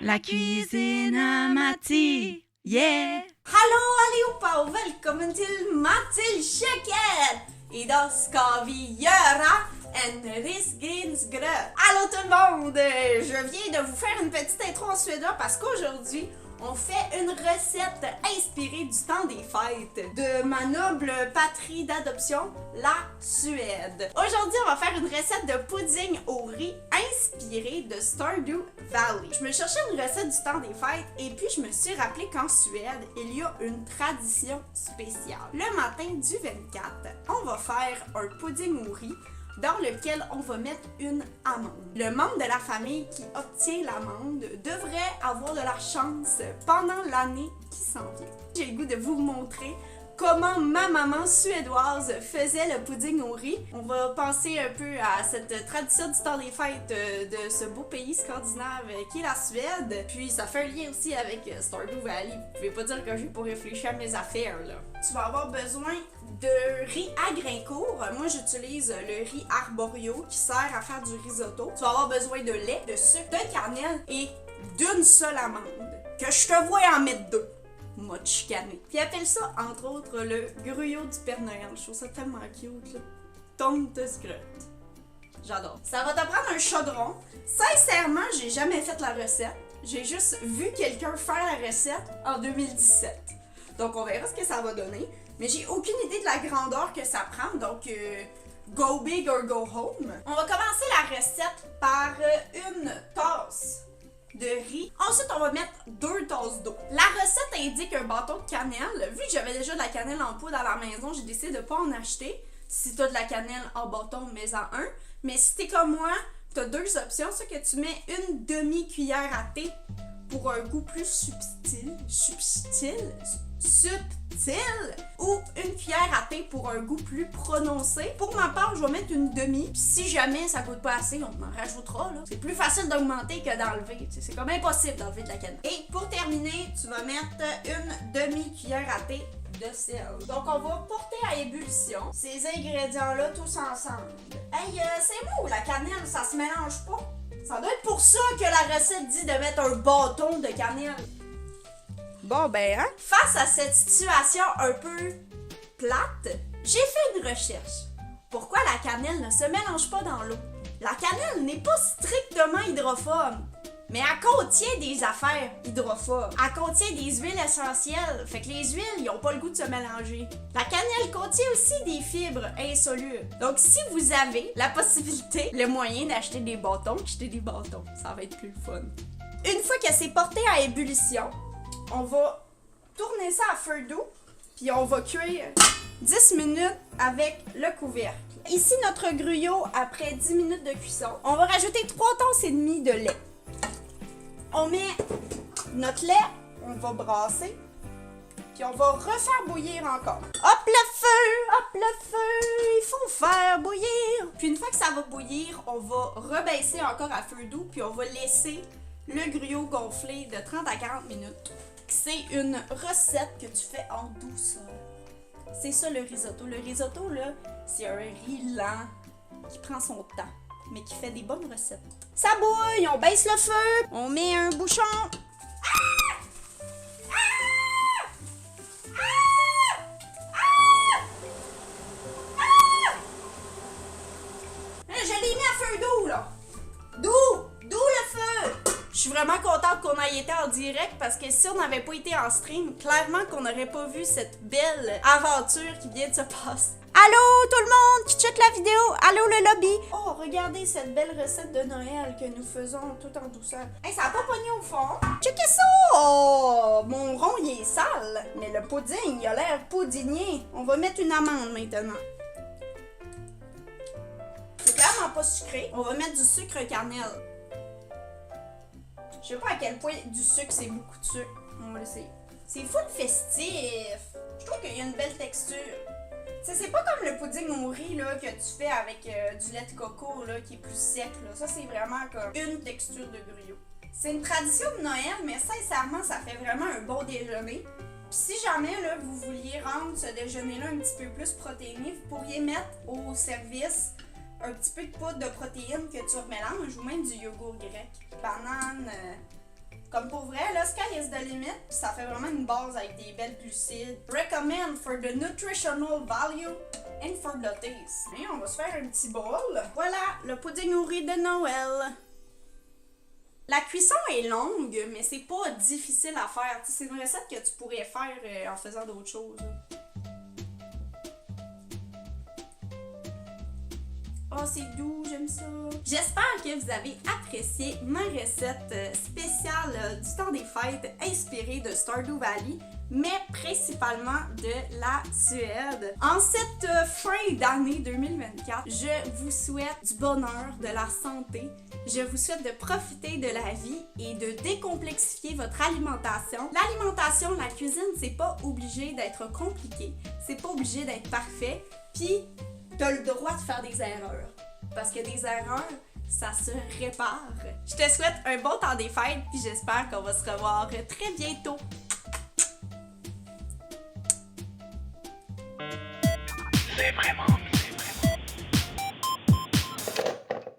La cuisine à Matti, yeah! Hallå allihopa och välkommen till Mattis köket! Idag ska vi göra en risgrynsgröt. Allô tout le monde! Je viens de vous faire une petite intro en suédois parce qu'aujourd'hui, on fait une recette inspirée du temps des fêtes de ma noble patrie d'adoption, la Suède. Aujourd'hui, on va faire une recette de pudding au riz inspirée de Stardew Valley. Je me cherchais une recette du temps des fêtes et puis je me suis rappelé qu'en Suède, il y a une tradition spéciale. Le matin du 24, on va faire un pudding au riz dans lequel on va mettre une amande. Le membre de la famille qui obtient l'amande devrait avoir de la chance pendant l'année qui s'en vient. J'ai le goût de vous montrer comment ma maman suédoise faisait le pudding au riz. On va penser un peu à cette tradition du temps des fêtes de ce beau pays scandinave qui est la Suède. Puis ça fait un lien aussi avec Stardew Valley. Vous pouvez pas dire que j'ai pas réfléchi à mes affaires là. Tu vas avoir besoin de riz à grains courts. Moi, j'utilise le riz arborio qui sert à faire du risotto. Tu vas avoir besoin de lait, de sucre, de cannelle et d'une seule amande. Que je te vois en mettre deux. M'a chicané. Puis appelle ça, entre autres, le gruyot du Père Noël. Je trouve ça tellement cute, là. Tomtesgröt. J'adore. Ça va te prendre un chaudron. Sincèrement, j'ai jamais fait la recette. J'ai juste vu quelqu'un faire la recette en 2017. Donc, on verra ce que ça va donner. Mais j'ai aucune idée de la grandeur que ça prend, donc go big or go home. On va commencer la recette par une tasse de riz. Ensuite, on va mettre 2 tasses d'eau. La recette indique un bâton de cannelle. Vu que j'avais déjà de la cannelle en poudre à la maison, j'ai décidé de ne pas en acheter. Si tu as de la cannelle en bâton, mets-en un. Mais si t'es comme moi, tu as 2 options. C'est que tu mets une demi-cuillère à thé pour un goût plus subtil ou une cuillère à thé pour un goût plus prononcé. Pour ma part, je vais mettre une demi. Puis si jamais ça coûte pas assez, on en rajoutera. Là. C'est plus facile d'augmenter que d'enlever. C'est comme impossible d'enlever de la cannelle. Et pour terminer, tu vas mettre une demi-cuillère à thé de sel. Donc on va porter à ébullition ces ingrédients-là tous ensemble. Hey, c'est mou, la cannelle, ça se mélange pas. Ça doit être pour ça que la recette dit de mettre un bâton de cannelle. Bon ben, hein? Face à cette situation un peu plate, j'ai fait une recherche. Pourquoi la cannelle ne se mélange pas dans l'eau? La cannelle n'est pas strictement hydrophobe, mais elle contient des affaires hydrophobes. Elle contient des huiles essentielles, fait que les huiles, ils n'ont pas le goût de se mélanger. La cannelle contient aussi des fibres insolubles. Donc si vous avez la possibilité, le moyen d'acheter des bâtons, achetez des bâtons. Ça va être plus fun. Une fois que c'est porté à ébullition, on va tourner ça à feu doux, puis on va cuire 10 minutes avec le couvercle. Ici, notre gruyot, après 10 minutes de cuisson, on va rajouter 3 tasses et demie de lait. On met notre lait, on va brasser, puis on va refaire bouillir encore. Hop le feu, il faut faire bouillir. Puis une fois que ça va bouillir, on va rebaisser encore à feu doux, puis on va laisser le gruyot gonfler de 30 à 40 minutes. C'est une recette que tu fais en douceur. C'est ça le risotto. Le risotto, là, c'est un riz lent qui prend son temps, mais qui fait des bonnes recettes. Ça bouille, on baisse le feu, on met un bouchon. Je l'ai mis à feu doux, là. Doux le feu. Je suis vraiment contente qu'on ait été en direct parce que si on n'avait pas été en stream, clairement qu'on n'aurait pas vu cette belle aventure qui vient de se passer. Allô tout le monde qui check la vidéo, allô le lobby. Oh, regardez cette belle recette de Noël que nous faisons tout en douceur. Hey, ça a pas pogné au fond. Checkez ça. Oh, mon rond il est sale, mais le pudding il a l'air poudinier. On va mettre une amande maintenant. C'est clairement pas sucré. On va mettre du sucre cannelle. Je sais pas à quel point du sucre c'est beaucoup de sucre. On va l'essayer. C'est full festif. Je trouve qu'il y a une belle texture. C'est pas comme le pudding au riz là, que tu fais avec du lait de coco là, qui est plus sec. Là. Ça, c'est vraiment comme une texture de gruyot. C'est une tradition de Noël, mais sincèrement, ça fait vraiment un bon déjeuner. Puis si jamais là, vous vouliez rendre ce déjeuner-là un petit peu plus protéiné, vous pourriez mettre au service un petit peu de poudre de protéines que tu remélanges ou même du yogourt grec. Banane, comme pour vrai, là, sky is the limit, puis ça fait vraiment une base avec des belles glucides. Recommend for the nutritional value and for the taste. Et on va se faire un petit bol. Voilà, le pudding au riz de Noël. La cuisson est longue, mais c'est pas difficile à faire. T'sais, c'est une recette que tu pourrais faire en faisant d'autres choses. Oh, c'est doux, j'aime ça. J'espère que vous avez apprécié ma recette spéciale du temps des fêtes inspirée de Stardew Valley, mais principalement de la Suède. En cette fin d'année 2024, je vous souhaite du bonheur, de la santé. Je vous souhaite de profiter de la vie et de décomplexifier votre alimentation. L'alimentation, la cuisine, c'est pas obligé d'être compliqué. C'est pas obligé d'être parfait. Puis, t'as le droit de faire des erreurs. Parce que des erreurs, ça se répare. Je te souhaite un bon temps des fêtes, puis j'espère qu'on va se revoir très bientôt. C'est vraiment